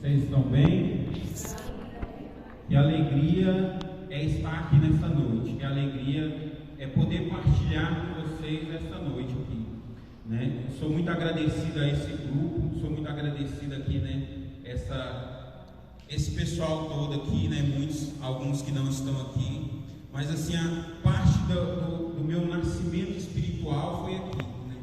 Vocês estão bem? Que alegria é estar aqui nessa noite. Que alegria é poder partilhar com vocês essa noite aqui, né? Sou muito agradecido a esse grupo, sou muito agradecido aqui, né? Esse pessoal todo aqui, né? Alguns que não estão aqui, mas assim, a parte do meu nascimento espiritual foi aqui, né?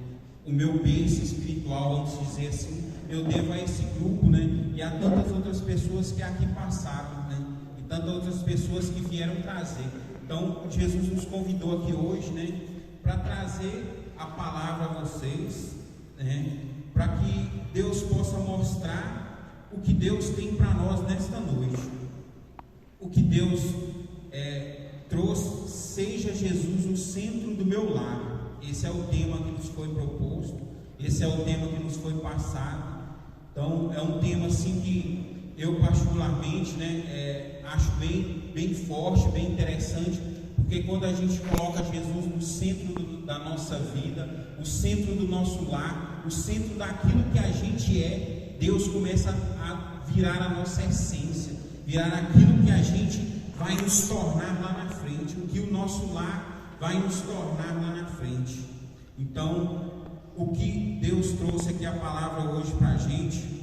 O meu berço espiritual, vamos dizer assim, eu devo a esse grupo, né? E a tantas outras pessoas que aqui passaram, né? E tantas outras pessoas que vieram trazer. Então, Jesus nos convidou aqui hoje, né? Para trazer a palavra a vocês, né? Para que Deus possa mostrar o que Deus tem para nós nesta noite. O que Deus trouxe, seja Jesus o centro do meu lar. Esse é o tema que nos foi proposto, esse é o tema que nos foi passado. Então, é um tema assim que eu particularmente, né, acho bem forte, bem interessante, porque quando a gente coloca Jesus no centro da nossa vida, o centro do nosso lar, o centro daquilo que a gente é, Deus começa a virar a nossa essência, virar aquilo que a gente vai nos tornar lá na frente, o que o nosso lar vai nos tornar lá na frente. Então, o que Deus trouxe aqui a palavra hoje para a gente,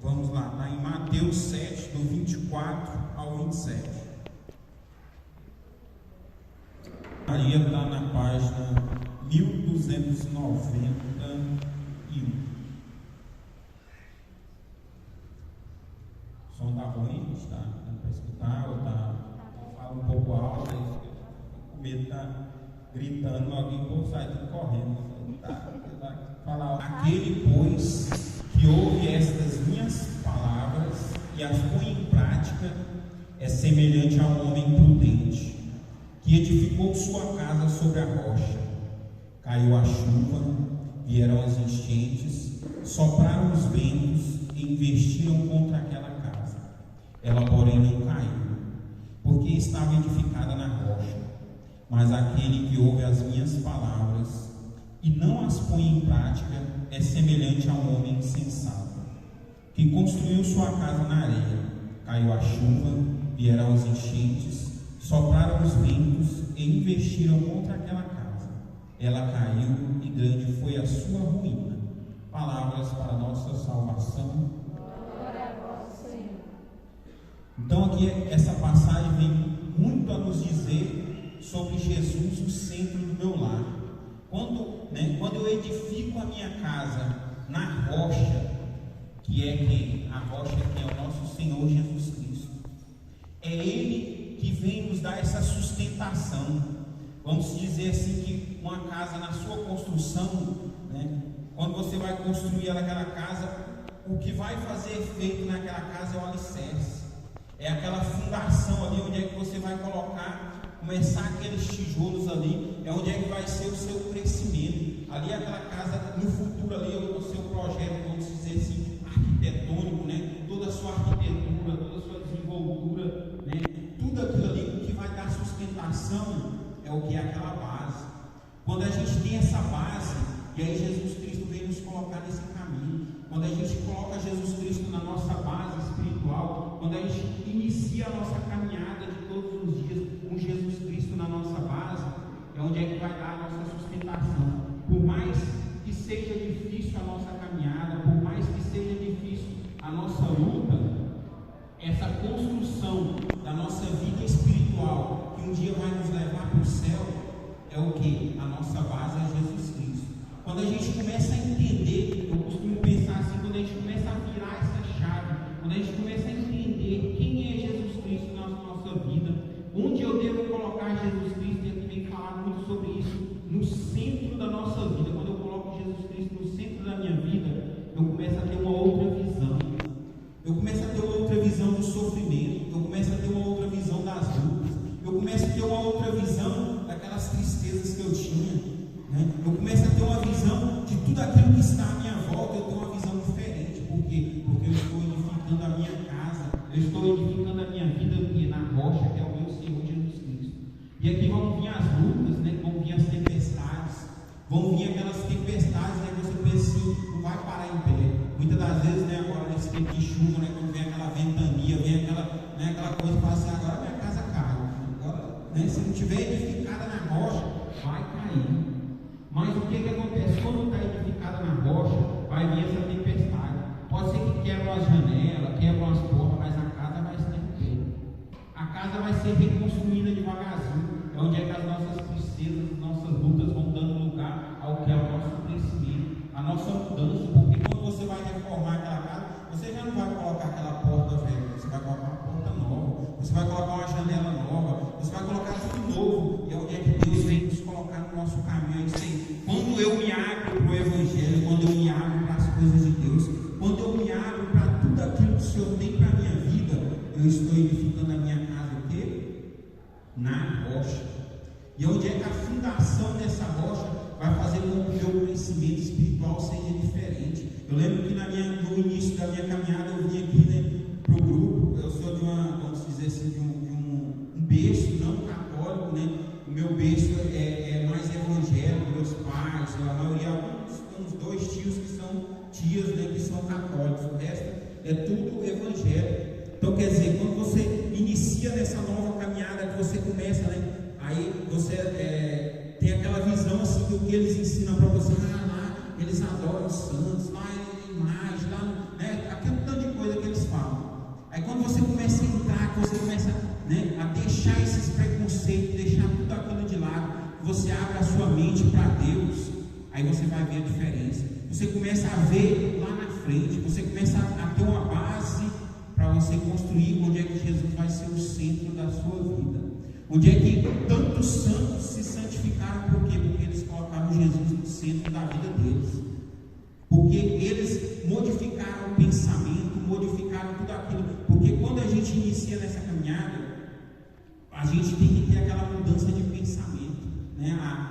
vamos lá, está em Mateus 7, do 24 ao 27. Maria está na página 1291. O som está ruim, está para escutar, ou fala um pouco alto, aí fica com medo de estar gritando, alguém por sair tudo correndo. Aquele, pois, que ouve estas minhas palavras e as põe em prática, é semelhante a um homem prudente, que edificou sua casa sobre a rocha. Caiu a chuva, vieram as enchentes, sopraram os ventos e investiram contra aquela casa. Ela, porém, não caiu, porque estava edificada na rocha. Mas aquele que ouve as minhas palavras e não as põe em prática é semelhante a um homem insensato, que construiu sua casa na areia. Caiu a chuva, vieram as enchentes, sopraram os ventos e investiram contra aquela casa. Ela caiu e grande foi a sua ruína. Palavras para a nossa salvação. Glória a vós, Senhor. Então aqui essa passagem vem muito a nos dizer sobre Jesus, o centro do meu lar. Quando eu edifico a minha casa na rocha, que é quem? A rocha que é o nosso Senhor Jesus Cristo. É Ele que vem nos dar essa sustentação. Vamos dizer assim que uma casa na sua construção, né, quando você vai construir aquela casa, o que vai fazer efeito naquela casa é o alicerce. É aquela fundação ali onde é que você vai começar aqueles tijolos ali, é onde é que vai ser o seu crescimento. Ali aquela casa, no futuro ali, o seu projeto, vamos dizer assim, arquitetônico, né? Toda a sua arquitetura, toda a sua desenvoltura, né? Tudo aquilo ali, o que vai dar sustentação é o que é aquela base. Quando a gente tem essa base, e aí Jesus Cristo vem nos colocar nesse caminho, quando a gente coloca Jesus Cristo na nossa base espiritual, quando a gente inicia a nossa caminhada de todos os dias com Jesus Cristo na nossa base, é onde é que vai dar a nossa sustentação. Por mais que seja difícil a nossa caminhada, por mais que seja difícil a nossa luta, essa construção da nossa vida espiritual, que um dia vai nos levar para o céu, é o que? A nossa base é Jesus Cristo. Quando a gente começa a entender, eu costumo pensar assim, quando a gente começa a virar essa chave, quando a gente começa a entender quem é Jesus Cristo na nossa vida, onde eu devo colocar Jesus Cristo, e aqui vem falar muito sobre isso, no centro da nossa vida. Quando eu coloco Jesus Cristo no centro da minha vida, eu começo a ter uma outra visão. Eu começo a ter uma outra visão do sofrimento, eu começo a ter uma outra visão das lutas, eu começo a ter uma outra visão daquelas tristezas que eu tinha, né? Eu começo a ter uma visão de tudo aquilo que está à minha volta, eu tenho uma visão diferente. Por quê? Porque eu estou edificando a minha casa, eu estou edificando a minha vida na rocha, que é o meu Senhor Jesus Cristo. E aqui vão vir as lutas, né? Vão vir as tempestades, vão vir aquelas tempestades, né? Você pensa assim, não vai parar em pé. Muitas das vezes, né, agora nesse parece que de chuva, né? Quando vem aquela ventania, vem aquela coisa, fala assim, agora minha casa cai. Agora, né? Se não tiver edificada na rocha, vai cair. Mas o que acontece? Quando está edificada na rocha, vai vir essa tempestade. Pode ser que quebram as janelas, quebram as portas, mas a casa vai estar em pé. A casa vai ser reconstruída devagarzinho. É onde é que as nossas tristezas, as nossas lutas vão dando lugar ao que é o nosso crescimento, a nossa mudança. Porque quando você vai reformar aquela casa, você já não vai colocar aquela porta velha, você vai colocar uma porta nova, você vai colocar uma janela nova, você vai colocar tudo novo. E é onde é que Deus vem nos colocar no nosso caminho. É isso aí. Quando eu me abro para o Evangelho, quando eu me abro para as coisas de Deus, quando eu me abro para tudo aquilo que o Senhor tem para a minha vida, eu estou edificando a minha casa o quê? Na rocha. E onde é que a fundação dessa rocha vai fazer com que o meu crescimento espiritual seja diferente? Eu lembro que no início da minha caminhada eu vim aqui, né, para o grupo. Eu sou de uma, vamos dizer assim, de um berço não católico, né? O meu berço é mais evangélico, meus pais, a maioria, uns 2 tios que são tias, né, que são católicos, o resto é tudo evangélico. Então quer dizer, quando você inicia nessa nova caminhada, que você começa, né, aí você tem aquela visão assim do que eles ensinam para você, lá eles adoram os santos, lá é imagem, lá, né, aquele tanto de coisa que eles falam. Aí quando você começa a entrar, você começa, né, a deixar esses preconceitos, deixar tudo aquilo de lado, você abre a sua mente para Deus, aí você vai ver a diferença. Você começa a ver lá na frente, você começa a ter uma base para você construir onde é que Jesus vai ser o centro da sua vida. Onde é que tantos santos se santificaram, por quê? Porque eles colocaram Jesus no centro da vida deles. Porque eles modificaram o pensamento, modificaram tudo aquilo. Porque quando a gente inicia nessa caminhada, a gente tem que ter aquela mudança de pensamento, né?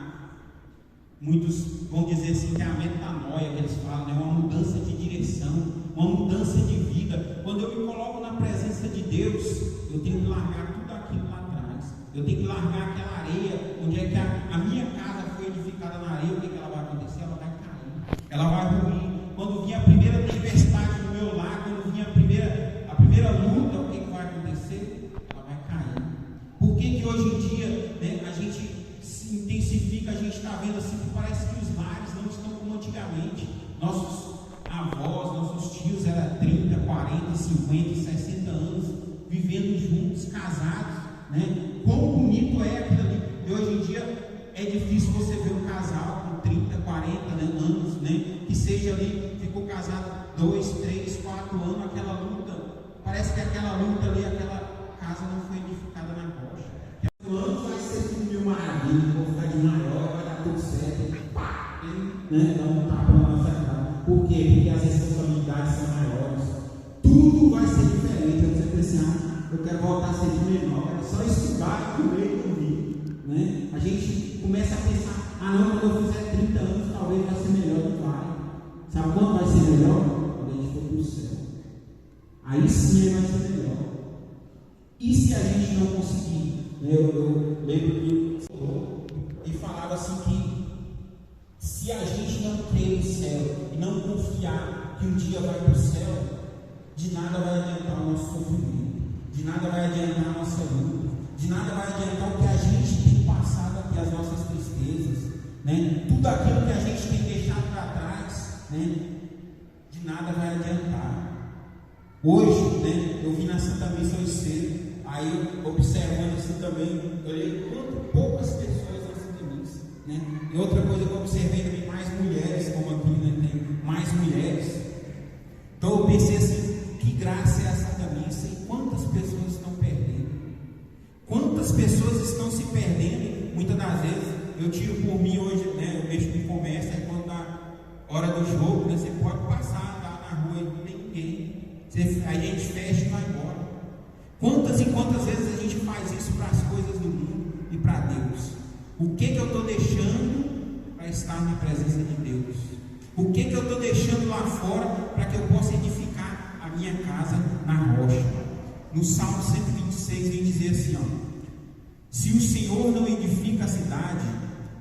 Muitos vão dizer assim que é a metanoia que eles falam, né? Uma mudança de direção, uma mudança de vida. Quando eu me coloco na presença de Deus, eu tenho que largar tudo aquilo lá atrás. Eu tenho que largar aquela areia, onde é que a minha casa foi edificada na areia. O que ela vai acontecer? Ela vai cair, ela vai ruir. Quando vinha a primeira tempestade no meu lar, quando vinha a primeira luta, o que vai acontecer? Ela vai cair. Por que hoje em dia, né, a gente se intensifica, a gente está vendo assim que parece que os lares não estão como antigamente. Nossos avós, nossos tios eram 30, 40, 50, 60 anos vivendo juntos, casados, né? Quão bonito é aquilo ali. E hoje em dia é difícil você ver um casal com 30, 40, né, anos, né, que seja ali, ficou casado 2, 3, 4 anos, aquela luta, parece que aquela luta ali, aquela casa não foi edificada na rocha. O ano vai ser tudo mil maravilhas, vou ficar de maior, vai dar tudo certo, pá, né? Dá um tapa na nossa cara. Por quê? Porque as responsabilidades são maiores, tudo vai ser diferente. Eu sempre assim, eu quero voltar a ser de menor, é só estudar e comer e dormir, né? A gente começa a pensar, não, quando eu fizer 30 anos, talvez vai ser melhor. Não vai. Sabe quando vai ser melhor? Quando a gente for para o céu. Aí sim vai ser melhor. E se a gente não conseguir? Eu lembro que e falava assim que se a gente não crer no céu e não confiar que um dia vai para o céu, de nada vai adiantar o nosso sofrimento, de nada vai adiantar a nossa luta, de nada vai adiantar o que a gente tem passado aqui, as nossas tristezas, né? Tudo aquilo que a gente tem deixado para trás, né? De nada vai adiantar. Hoje, né, eu vim na Santa Missa hoje cedo. Aí, observando isso também, eu olhei quanto poucas pessoas na Santa Missa, né? E outra coisa que eu observei também, mais mulheres, como aqui, né, tem mais mulheres. Então eu pensei assim, que graça é a Santa Missa e quantas pessoas estão perdendo? Quantas pessoas estão se perdendo? Muitas das vezes, eu tiro por mim hoje, né, eu mexo com comércio, aí quando dá hora do jogo, né, você pode passar, tá na rua, não tem ninguém. Aí a gente fecha e vai embora. Quantas e quantas vezes a gente faz isso para as coisas do mundo e para Deus? O que eu estou deixando para estar na presença de Deus? O que eu estou deixando lá fora para que eu possa edificar a minha casa na rocha? No Salmo 126 vem dizer assim, se o Senhor não edifica a cidade,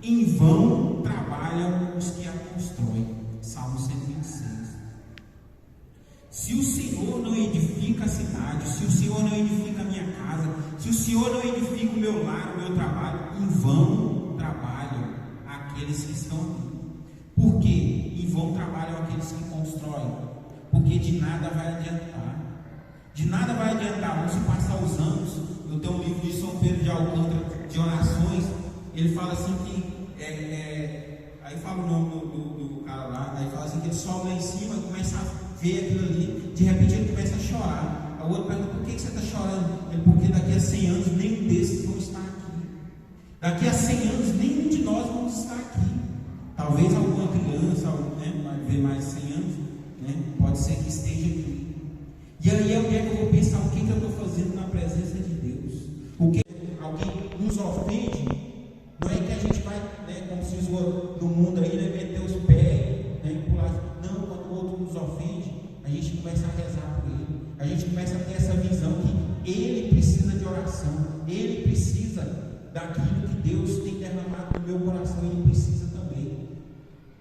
em vão trabalham os que a constroem. Salmo 126. Se o Senhor não edifica a cidade, se o Senhor não edifica a minha casa, se o Senhor não edifica o meu lar, o meu trabalho, em vão trabalham aqueles que estão aqui. Por quê? Em vão trabalham aqueles que constroem, porque de nada vai adiantar. De nada vai adiantar, vão se passar os anos. Eu tenho um livro de São Pedro de Alcântara, de orações. Ele fala assim que aí fala o nome do cara lá, aí fala assim que ele sobe lá em cima e começa a ver aquilo ali, de repente ele começa a chorar. A outra pergunta: por que você está chorando? Ele: porque daqui a 100 anos nenhum desses vão estar aqui. Daqui a 100 anos nenhum de nós vamos estar aqui. Talvez alguma criança, vai ver mais 100 anos, pode ser que esteja aqui. E aí é o que eu vou pensar: o que eu estou fazendo na presença de Deus? O que alguém nos ofende, não é que a gente vai, como se diz no mundo aí, meter os pés, pular. Não, quando o outro nos ofende, a gente começa a rezar por ele. A gente começa a ter essa visão que ele precisa de oração, ele precisa daquilo que Deus tem derramado no meu coração, ele precisa também.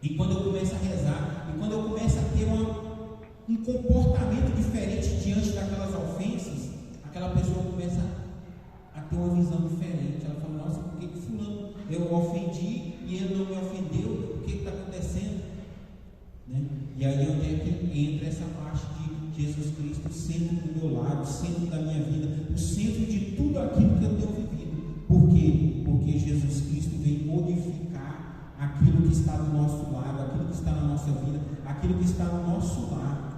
E quando eu começo a rezar, e quando eu começo a ter um comportamento diferente diante daquelas ofensas, aquela pessoa começa a ter uma visão diferente. Ela fala: nossa, por que fulano eu ofendi e ele não me ofendeu? O que está acontecendo? E aí onde é que entra essa parte de Jesus Cristo centro do meu lado, centro da minha vida, o centro de tudo aquilo que eu tenho vivido. Por quê? Porque Jesus Cristo vem modificar aquilo que está do nosso lado, aquilo que está na nossa vida, aquilo que está no nosso lar.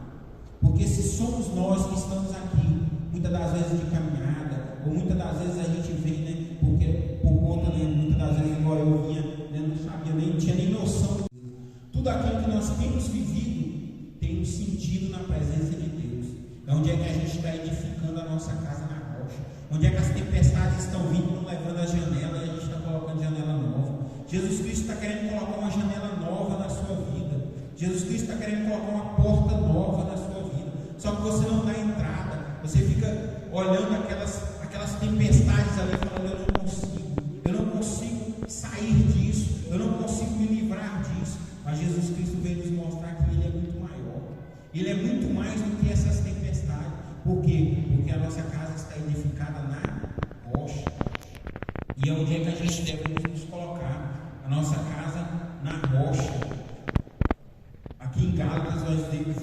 Porque se somos nós que estamos aqui, muitas das vezes de caminhada, ou muitas das vezes a gente vem, porque por conta, muitas das vezes igual eu vinha, não sabia nem, não tinha nem noção. Tudo aquilo que nós temos vivido tem um sentido na presença de Deus. É onde é que a gente está edificando a nossa casa na rocha, onde é que as tempestades estão vindo, não levando a janela, e a gente está colocando janela nova. Jesus Cristo está querendo colocar uma janela nova na sua vida. Jesus Cristo está querendo colocar uma porta nova na sua vida. Só que você não dá entrada, você fica olhando aquelas tempestades ali, falando: eu não consigo sair disso, eu não consigo me livrar disso. Mas Jesus Cristo veio nos mostrar que Ele é muito maior, Ele é muito mais do que essas tempestades. Por quê? Porque a nossa casa está edificada na rocha. E é onde é que a gente deve nos colocar? A nossa casa na rocha. Aqui em Gálatas nós temos: